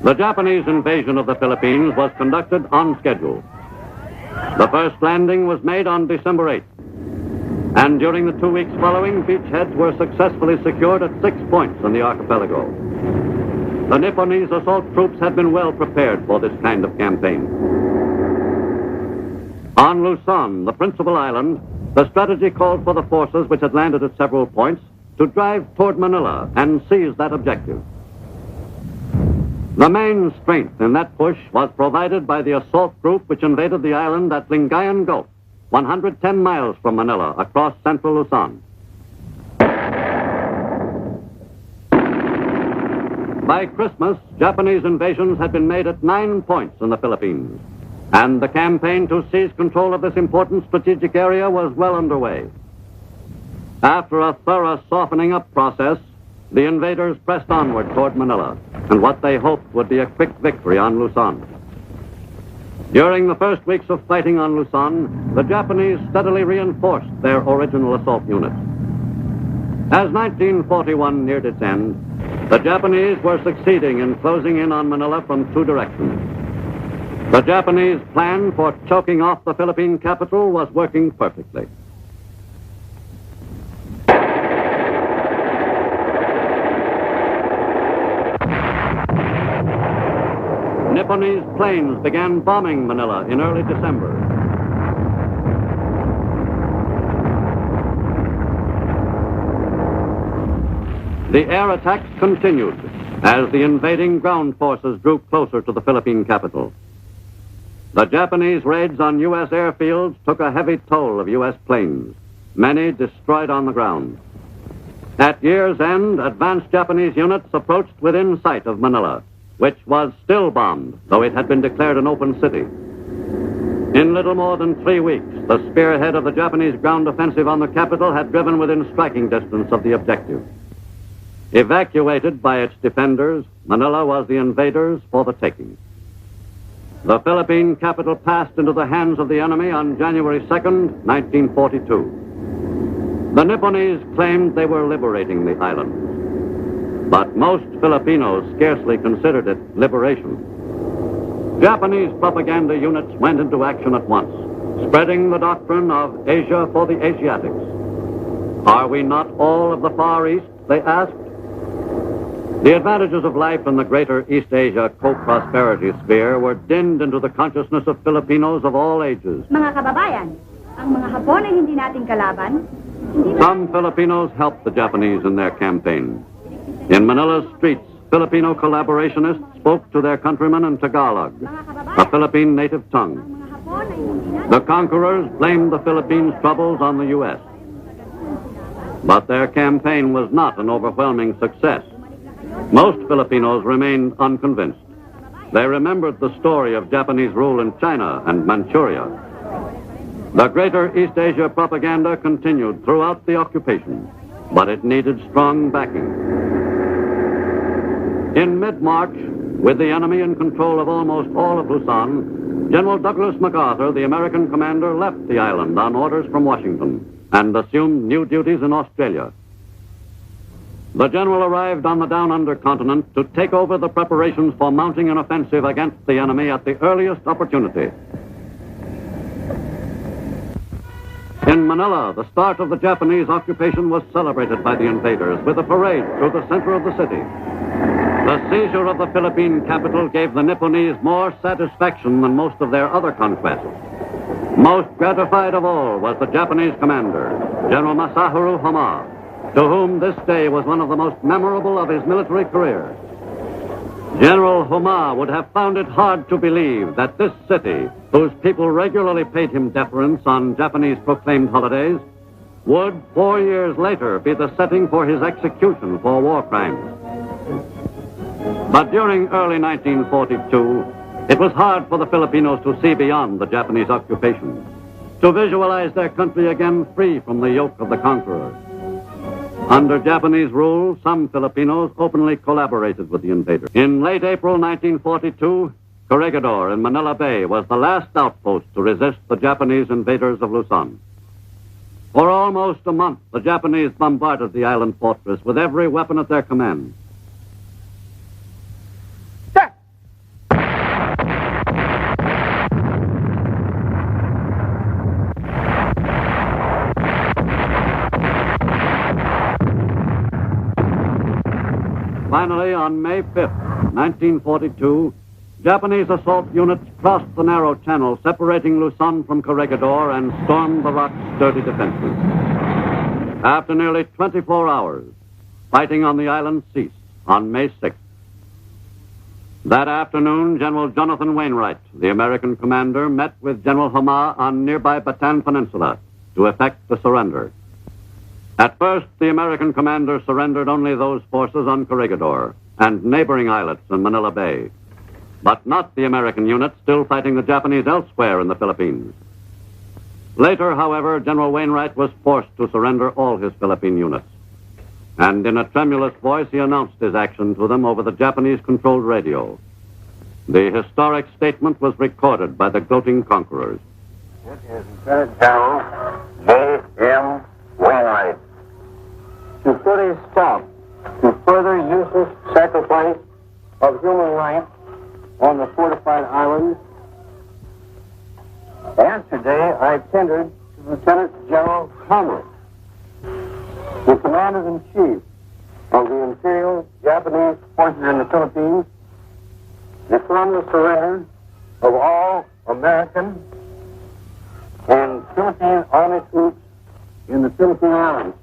The Japanese invasion of the Philippines was conducted on schedule. The first landing was made on December 8th. And during the 2 weeks following, beachheads were successfully secured at 6 points in the archipelago. The Nipponese assault troops had been well prepared for this kind of campaign. On Luzon, the principal island, the strategy called for the forces which had landed at several points to drive toward Manila and seize that objective. The main strength in that push was provided by the assault group which invaded the island at Lingayen Gulf, 110 miles from Manila, across central Luzon. By Christmas, Japanese invasions had been made at 9 points in the Philippines, and the campaign to seize control of this important strategic area was well underway. After a thorough softening up process, the invaders pressed onward toward Manila, and what they hoped would be a quick victory on Luzon. During the first weeks of fighting on Luzon, the Japanese steadily reinforced their original assault units. As 1941 neared its end, the Japanese were succeeding in closing in on Manila from 2 directions. The Japanese plan for choking off the Philippine capital was working perfectly. Nipponese planes began bombing Manila in early December. The air attacks continued as the invading ground forces drew closer to the Philippine capital. The Japanese raids on U.S. airfields took a heavy toll of U.S. planes, many destroyed on the ground. At year's end, advanced Japanese units approached within sight of Manila, which was still bombed, though it had been declared an open city. In little more than 3 weeks, the spearhead of the Japanese ground offensive on the capital had driven within striking distance of the objective. Evacuated by its defenders, Manila was the invaders for the taking. The Philippine capital passed into the hands of the enemy on January 2nd, 1942. The Nipponese claimed they were liberating the island. But most Filipinos scarcely considered it liberation. Japanese propaganda units went into action at once, spreading the doctrine of Asia for the Asiatics. Are we not all of the Far East, they asked. The advantages of life in the greater East Asia co-prosperity sphere were dinned into the consciousness of Filipinos of all ages. Mga kababayan, ang mga Hapon ay hindi nating kalaban. Some Filipinos helped the Japanese in their campaign. In Manila's streets, Filipino collaborationists spoke to their countrymen in Tagalog, a Philippine native tongue. The conquerors blamed the Philippines' troubles on the U.S. But their campaign was not an overwhelming success. Most Filipinos remained unconvinced. They remembered the story of Japanese rule in China and Manchuria. The greater East Asia propaganda continued throughout the occupation, but it needed strong backing. In mid-March, with the enemy in control of almost all of Luzon, General Douglas MacArthur, the American commander, left the island on orders from Washington and assumed new duties in Australia. The general arrived on the down-under continent to take over the preparations for mounting an offensive against the enemy at the earliest opportunity. In Manila, the start of the Japanese occupation was celebrated by the invaders with a parade through the center of the city. The seizure of the Philippine capital gave the Nipponese more satisfaction than most of their other conquests. Most gratified of all was the Japanese commander, General Masaharu Homma, to whom this day was one of the most memorable of his military career. General Homma would have found it hard to believe that this city, whose people regularly paid him deference on Japanese proclaimed holidays, would 4 years later be the setting for his execution for war crimes. But during early 1942, it was hard for the Filipinos to see beyond the Japanese occupation, to visualize their country again free from the yoke of the conqueror. Under Japanese rule, some Filipinos openly collaborated with the invaders. In late April 1942, Corregidor in Manila Bay was the last outpost to resist the Japanese invaders of Luzon. For almost a month, the Japanese bombarded the island fortress with every weapon at their command. Sir, Finally, on May 5th, 1942, Japanese assault units crossed the narrow channel separating Luzon from Corregidor and stormed the rock's sturdy defenses. After nearly 24 hours, fighting on the island ceased on May 6th. That afternoon, General Jonathan Wainwright, the American commander, met with General Homa on nearby Bataan Peninsula to effect the surrender. At first, the American commander surrendered only those forces on Corregidor and neighboring islets in Manila Bay, but not the American units still fighting the Japanese elsewhere in the Philippines. Later, however, General Wainwright was forced to surrender all his Philippine units. And in a tremulous voice, he announced his action to them over the Japanese-controlled radio. The historic statement was recorded by the gloating conquerors. This is Lieutenant General J.M. Wainwright. To put a stop to further useless sacrifice of human life on the fortified islands, yesterday I tendered to Lieutenant General Conway, the Commander-in-Chief of the Imperial Japanese Forces in the Philippines, the formal surrender of all American and Philippine Army troops in the Philippine Islands.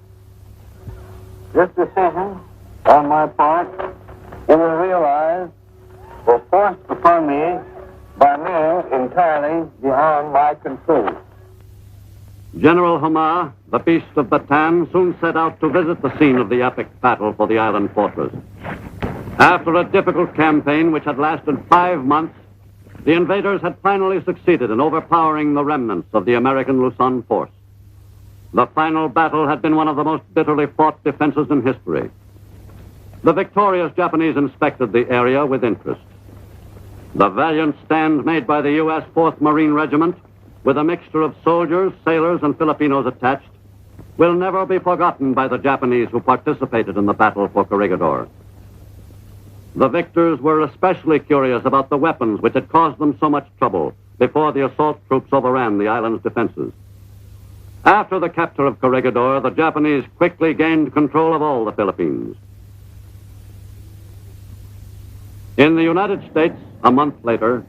This decision, on my part, you will realize, was forced upon me by means entirely beyond my control. General Homa, the Beast of Bataan, soon set out to visit the scene of the epic battle for the island fortress. After a difficult campaign which had lasted 5 months, the invaders had finally succeeded in overpowering the remnants of the American Luzon force. The final battle had been one of the most bitterly fought defenses in history. The victorious Japanese inspected the area with interest. The valiant stand made by the U.S. 4th Marine Regiment, with a mixture of soldiers, sailors, and Filipinos attached, will never be forgotten by the Japanese who participated in the battle for Corregidor. The victors were especially curious about the weapons which had caused them so much trouble before the assault troops overran the island's defenses. After the capture of Corregidor, the Japanese quickly gained control of all the Philippines. In the United States, a month later,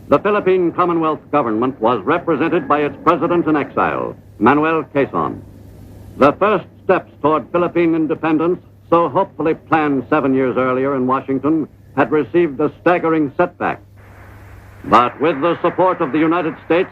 the Philippine Commonwealth government was represented by its president in exile, Manuel Quezon. The first steps toward Philippine independence, so hopefully planned 7 years earlier in Washington, had received a staggering setback. But with the support of the United States,